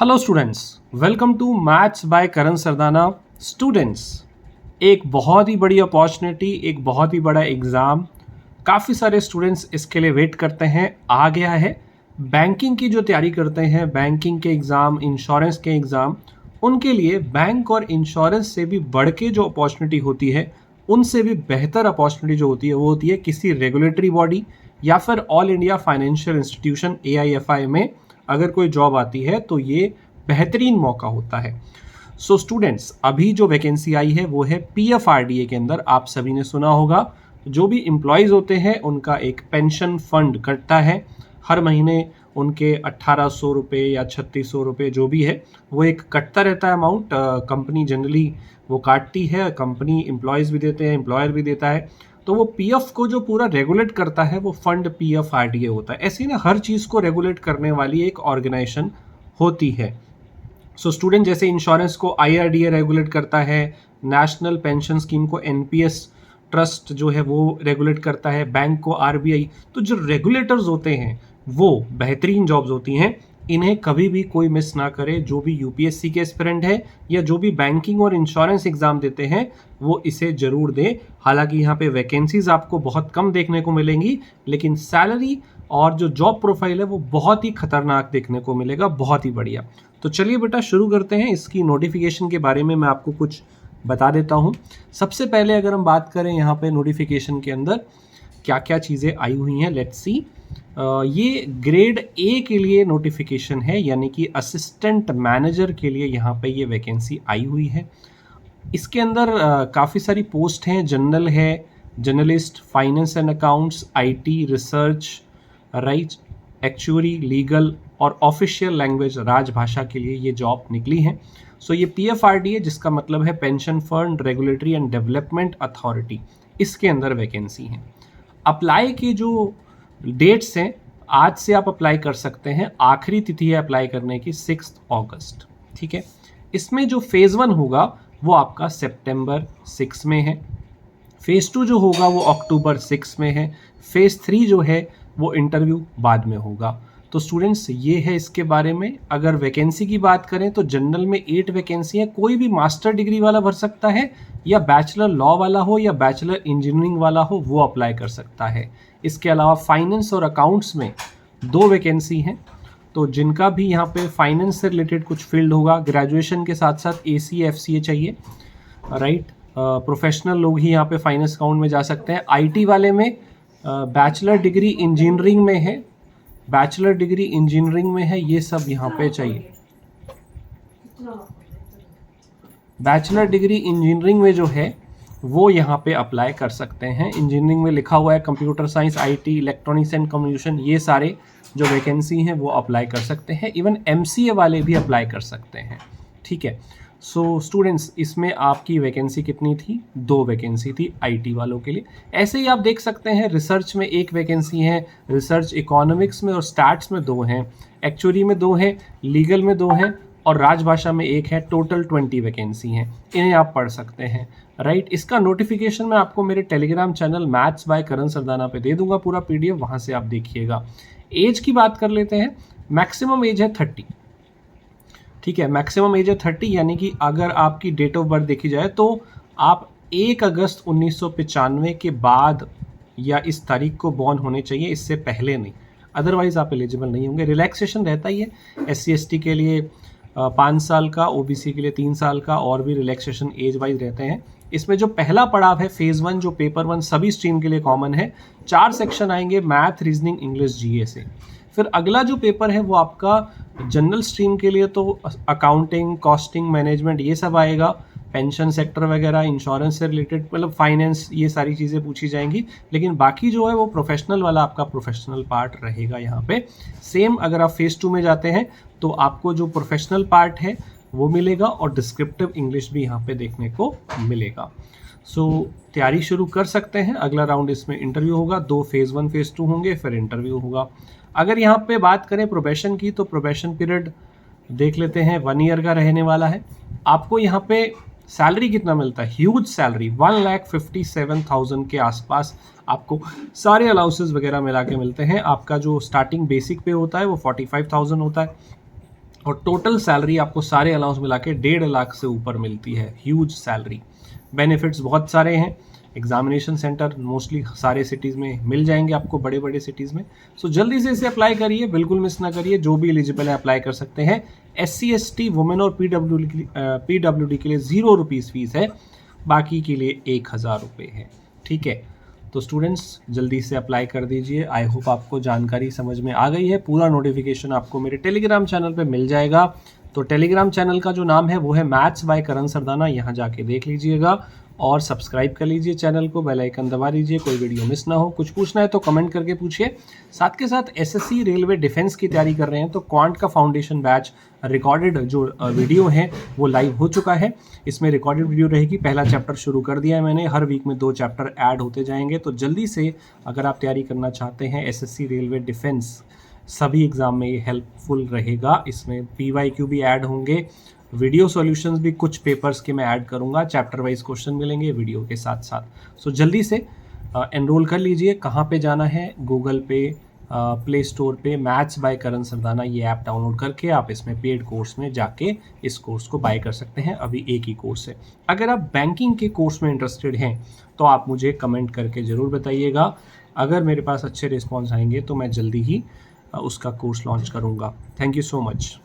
Hello students, welcome to maths by Karan Sardana. Students, एक बहुत ही बड़ी अपॉर्चुनिटी, एक बहुत ही बड़ा एग्ज़ाम, काफ़ी सारे स्टूडेंट्स इसके लिए वेट करते हैं, आ गया है। बैंकिंग की जो तैयारी करते हैं, बैंकिंग के एग्ज़ाम, इंश्योरेंस के एग्ज़ाम, उनके लिए बैंक और इंश्योरेंस से भी बढ़ के जो अपॉर्चुनिटी होती है, उनसे भी बेहतर अपॉर्चुनिटी जो होती है वो होती है किसी रेगुलेटरी बॉडी या फिर all India financial institution AIFI में अगर कोई जॉब आती है तो ये बेहतरीन मौका होता है। सो स्टूडेंट्स, अभी जो वैकेंसी आई है वो है PFRDA के अंदर। आप सभी ने सुना होगा, जो भी एम्प्लॉयज़ होते हैं उनका एक पेंशन फंड कटता है हर महीने। उनके 1800 रुपये या 3600 रुपये जो भी है वो एक कटता रहता है अमाउंट। कंपनी जनरली वो काटती है, कंपनी एम्प्लॉयज़ भी देते हैं, एम्प्लॉयर भी देता है। तो वो PF को जो पूरा रेगुलेट करता है वो फंड PFRDA होता है। ऐसे ही ना हर चीज़ को रेगुलेट करने वाली एक ऑर्गेनाइजेशन होती है। सो स्टूडेंट, जैसे इंश्योरेंस को IRDA रेगुलेट करता है, नेशनल पेंशन स्कीम को NPS ट्रस्ट जो है वो रेगुलेट करता है, बैंक को RBI। तो जो रेगुलेटर्स होते हैं वो बेहतरीन जॉब्स होती हैं, इन्हें कभी भी कोई मिस ना करे। जो भी UPSC के एस्पिरेंट है या जो भी बैंकिंग और इंश्योरेंस एग्जाम देते हैं वो इसे जरूर दें। हालांकि यहाँ पे वैकेंसीज आपको बहुत कम देखने को मिलेंगी, लेकिन सैलरी और जो जॉब प्रोफाइल है वो बहुत ही खतरनाक देखने को मिलेगा, बहुत ही बढ़िया। तो चलिए बेटा शुरू करते हैं। इसकी नोटिफिकेशन के बारे में मैं आपको कुछ बता देता हूँ। सबसे पहले अगर हम बात करें यहाँ पे नोटिफिकेशन के अंदर क्या क्या चीज़ें आई हुई हैं, लेट्स सी। ये ग्रेड A के लिए नोटिफिकेशन है, यानी कि असिस्टेंट मैनेजर के लिए यहाँ पे ये वैकेंसी आई हुई है। इसके अंदर काफ़ी सारी पोस्ट हैं। जनरल है, journalist, finance and accounts, IT, research, right, actuary, legal और ऑफिशियल लैंग्वेज राजभाषा के लिए ये जॉब निकली है। सो ये PFRDA, जिसका मतलब है pension fund regulatory and development authority, इसके अंदर वैकेंसी है। अप्लाई की जो डेट्स हैं, आज से आप अप्लाई कर सकते हैं। आखिरी तिथि है अप्लाई करने की 6 अगस्त, ठीक है। इसमें जो फेज़ 1 होगा वो आपका सितंबर 6 में है। फेज़ 2 जो होगा वो अक्टूबर 6 में है। फेज़ 3 जो है वो इंटरव्यू बाद में होगा। तो स्टूडेंट्स, ये है इसके बारे में। अगर वैकेंसी की बात करें तो जनरल में 8 वैकेंसी है। कोई भी मास्टर डिग्री वाला भर सकता है, या बैचलर लॉ वाला हो या बैचलर इंजीनियरिंग वाला हो वो अप्लाई कर सकता है। इसके अलावा फाइनेंस और अकाउंट्स में 2 वैकेंसी हैं। तो जिनका भी यहाँ पे फाइनेंस से रिलेटेड कुछ फील्ड होगा, ग्रेजुएशन के साथ साथ ACA FCA चाहिए, राइट। प्रोफेशनल लोग ही यहाँ पे फाइनेंस अकाउंट में जा सकते हैं। IT वाले में बैचलर डिग्री इंजीनियरिंग में है, बैचलर डिग्री इंजीनियरिंग में है, ये सब यहाँ पे चाहिए। बैचलर डिग्री इंजीनियरिंग में जो है वो यहाँ पे अप्लाई कर सकते हैं। इंजीनियरिंग में लिखा हुआ है computer science, IT, electronics and communication, ये सारे जो वैकेंसी हैं वो अप्लाई कर सकते हैं। इवन MCA वाले भी अप्लाई कर सकते हैं, ठीक है। सो स्टूडेंट्स, इसमें आपकी वैकेंसी कितनी थी? 2 वैकेंसी थी IT वालों के लिए। ऐसे ही आप देख सकते हैं, रिसर्च में 1 वैकेंसी है, रिसर्च इकोनॉमिक्स में और स्टैट्स में 2 हैं, एक्चुअरी में 2 हैं, लीगल में 2 हैं और राजभाषा में 1 है। टोटल 20 वैकेंसी हैं। इन्हें आप पढ़ सकते हैं, राइट। इसका नोटिफिकेशन मैं आपको मेरे Telegram channel maths by Karan Sardana पे दे दूंगा, पूरा PDF, वहाँ से आप देखिएगा। एज की बात कर लेते हैं। मैक्सिमम एज है 30, ठीक है। मैक्सिमम एज है 30, यानी कि अगर आपकी डेट ऑफ बर्थ देखी जाए तो आप 1 अगस्त 1995 के बाद या इस तारीख को बॉर्न होने चाहिए, इससे पहले नहीं, अदरवाइज आप एलिजिबल नहीं होंगे। रिलैक्सेशन रहता ही है SC ST के लिए 5 साल का, OBC के लिए 3 साल का, और भी रिलैक्सेशन एज वाइज रहते हैं। इसमें जो पहला पड़ाव है फेज़ 1, जो पेपर 1 सभी स्ट्रीम के लिए कॉमन है, 4 सेक्शन आएंगे मैथ, रीजनिंग, इंग्लिश, GA से। फिर अगला जो पेपर है वो आपका जनरल स्ट्रीम के लिए तो अकाउंटिंग, कॉस्टिंग, मैनेजमेंट, ये सब आएगा। पेंशन सेक्टर वगैरह, इंश्योरेंस से रिलेटेड, मतलब फाइनेंस, ये सारी चीज़ें पूछी जाएंगी। लेकिन बाकी जो है वो प्रोफेशनल वाला आपका प्रोफेशनल पार्ट रहेगा यहाँ पे। सेम अगर आप फेज़ 2 में जाते हैं तो आपको जो प्रोफेशनल पार्ट है वो मिलेगा और डिस्क्रिप्टिव इंग्लिश भी यहाँ पे देखने को मिलेगा। सो तैयारी शुरू कर सकते हैं। अगला राउंड इसमें इंटरव्यू होगा, 2 फेज़ 1 फेज़ 2 होंगे, फिर इंटरव्यू होगा। अगर यहाँ पे बात करें प्रोबेशन की तो प्रोबेशन पीरियड देख लेते हैं, 1 ईयर का रहने वाला है। आपको यहाँ पे सैलरी कितना मिलता है? ह्यूज सैलरी, 1,57,000 के आसपास आपको सारे अलाउंसेस वगैरह मिला के मिलते हैं। आपका जो स्टार्टिंग बेसिक पे होता है वो 45,000 होता है। और टोटल सैलरी आपको सारे अलाउंस मिला के 1.5 लाख से ऊपर मिलती है। Huge salary. बेनिफिट्स बहुत सारे हैं। एग्जामिनेशन सेंटर मोस्टली सारे सिटीज़ में मिल जाएंगे आपको, बड़े बड़े सिटीज़ में। सो जल्दी से इसे अप्लाई करिए, बिल्कुल मिस ना करिए। जो भी एलिजिबल है अप्लाई कर सकते हैं। SC ST वुमेन और PWD के लिए 0 रुपीज़ फीस है, बाकी के लिए 1,000 रुपये है। ठीक है, तो स्टूडेंट्स जल्दी से अप्लाई कर दीजिए। आई होप आपको जानकारी समझ में आ गई है। पूरा नोटिफिकेशन आपको मेरे टेलीग्राम चैनल पे मिल जाएगा। तो टेलीग्राम चैनल का जो नाम है वो है मैथ्स बाय करण सरदाना, यहाँ जाके देख लीजिएगा और सब्सक्राइब कर लीजिए चैनल को, बेल आइकन दबा दीजिए, कोई वीडियो मिस ना हो। कुछ पूछना है तो कमेंट करके पूछिए। साथ के साथ SSC रेलवे डिफेंस की तैयारी कर रहे हैं तो क्वांट का फाउंडेशन बैच रिकॉर्डेड जो वीडियो है वो लाइव हो चुका है। इसमें रिकॉर्डेड वीडियो रहेगी। पहला चैप्टर शुरू कर दिया है मैंने, हर वीक में 2 चैप्टर ऐड होते जाएंगे। तो जल्दी से अगर आप तैयारी करना चाहते हैं SSC रेलवे डिफेंस, सभी एग्ज़ाम में ये हेल्पफुल रहेगा। इसमें PYQ भी ऐड होंगे, वीडियो सॉल्यूशंस भी कुछ पेपर्स के मैं ऐड करूंगा, चैप्टर वाइज क्वेश्चन मिलेंगे वीडियो के साथ साथ। सो जल्दी से एनरोल कर लीजिए। कहाँ पे जाना है? गूगल पे, प्ले स्टोर पे मैथ्स बाय करण सरदाना ये ऐप डाउनलोड करके आप इसमें पेड कोर्स में जाके इस कोर्स को बाय कर सकते हैं। अभी एक ही कोर्स है। अगर आप बैंकिंग के कोर्स में इंटरेस्टेड हैं तो आप मुझे कमेंट करके ज़रूर बताइएगा। अगर मेरे पास अच्छे रिस्पॉन्स आएंगे तो मैं जल्दी ही उसका कोर्स लॉन्च करूँगा। Thank you so much.